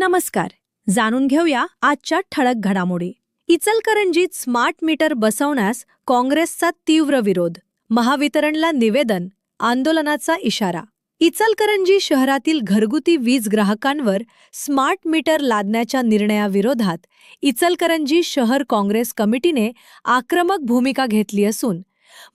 नमस्कार. जाणून घेऊया आजच्या ठळक घडामोडी. इचलकरंजीत स्मार्ट मीटर बसवण्यास काँग्रेसचा तीव्र विरोध. महावितरणला निवेदन, आंदोलनाचा इशारा. इचलकरंजी शहरातील घरगुती वीज ग्राहकांवर स्मार्ट मीटर लादण्याच्या निर्णयाविरोधात इचलकरंजी शहर काँग्रेस कमिटीने आक्रमक भूमिका घेतली असून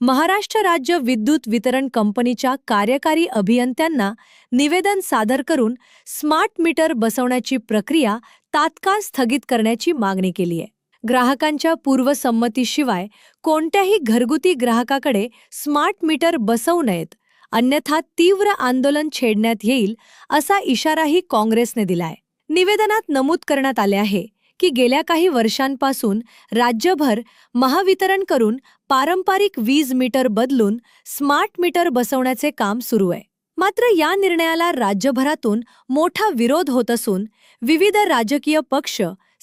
महाराष्ट्र राज्य विद्युत वितरण कंपनीच्या कार्यकारी अभियंत्यांना निवेदन सादर करून स्मार्ट मीटर बसवण्याची प्रक्रिया तात्काळ स्थगित करण्याची मागणी केली आहे. ग्राहकांच्या पूर्वसंमतीशिवाय कोणत्याही घरगुती ग्राहकाकडे स्मार्ट मीटर बसवू नयेत, अन्यथा तीव्र आंदोलन छेडण्यात येईल असा इशाराही काँग्रेसने दिलाय. निवेदनात नमूद करण्यात आले आहे की गेल्या काही वर्षांपासून राज्यभर महावितरण करून पारंपरिक वीज मीटर बदलून स्मार्ट मीटर बसवण्याचे काम सुरू आहे. मात्र या निर्णयाला राज्यभरातून मोठा विरोध होत असून विविध राजकीय पक्ष,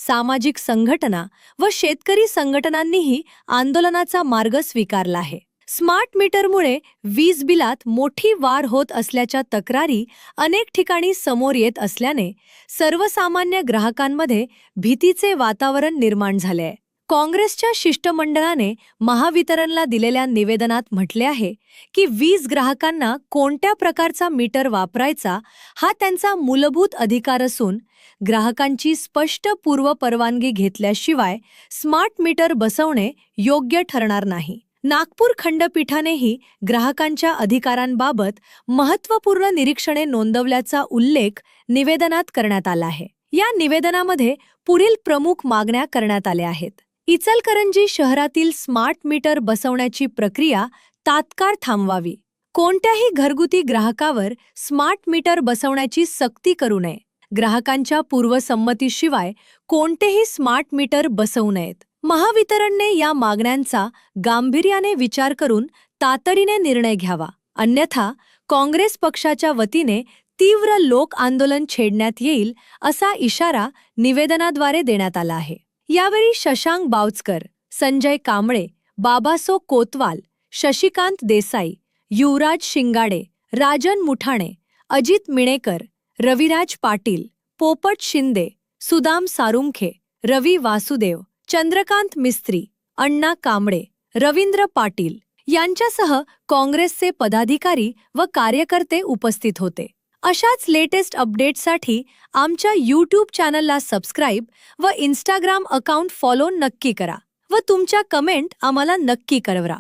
सामाजिक संघटना व शेतकरी संघटनांनीही आंदोलनाचा मार्ग स्वीकारला आहे. स्मार्ट मीटरमुळे वीज बिलात मोठी वाढ होत असल्याच्या तक्रारी अनेक ठिकाणी समोर येत असल्याने सर्वसामान्य ग्राहकांमध्ये भीतीचे वातावरण निर्माण झाले आहे. काँग्रेसच्या शिष्टमंडळाने महावितरणला दिलेल्या निवेदनात म्हटले आहे की वीज ग्राहकांना कोणत्या प्रकारचा मीटर वापरायचा हा त्यांचा मूलभूत अधिकार असून ग्राहकांची स्पष्ट पूर्वपरवानगी घेतल्याशिवाय स्मार्ट मीटर बसवणे योग्य ठरणार नाही. नागपूर खंडपीठानेही ग्राहकांच्या अधिकारांबाबत महत्त्वपूर्ण निरीक्षणे नोंदवल्याचा उल्लेख निवेदनात करण्यात आला आहे. या निवेदनामध्ये पुढील प्रमुख मागण्या करण्यात आल्या आहेत. इचलकरंजी शहरातील स्मार्ट मीटर बसवण्याची प्रक्रिया तात्काळ थांबवावी. कोणत्याही घरगुती ग्राहकावर स्मार्ट मीटर बसवण्याची सक्ती करू नये. ग्राहकांच्या पूर्वसंमतीशिवाय कोणतेही स्मार्ट मीटर बसवू नयेत. महावितरणने या मागण्यांचा गांभीर्याने विचार करून तातडीने निर्णय घ्यावा, अन्यथा काँग्रेस पक्षाच्या वतीने तीव्र लोक आंदोलन छेडण्यात येईल असा इशारा निवेदनाद्वारे देण्यात आला आहे. यावेळी शशांक बावचकर, संजय कांबळे, बाबासो कोतवाल, शशिकांत देसाई, युवराज शिंगाडे, राजन मुठाणे, अजित मिणेकर, रविराज पाटील, पोपट शिंदे, सुदाम सारुंखे, रवी वासुदेव, चंद्रकांत मिस्त्री, अण्णा कांबळे, रवींद्र पाटील यांच्यासह काँग्रेसचे पदाधिकारी व कार्यकर्ते उपस्थित होते. अशाच लेटेस्ट अपडेट्ससाठी आमच्या यूट्यूब चॅनलला सबस्क्राईब व इंस्टाग्राम अकाउंट फॉलो नक्की करा व तुमच्या कमेंट आम्हाला नक्की कळवा.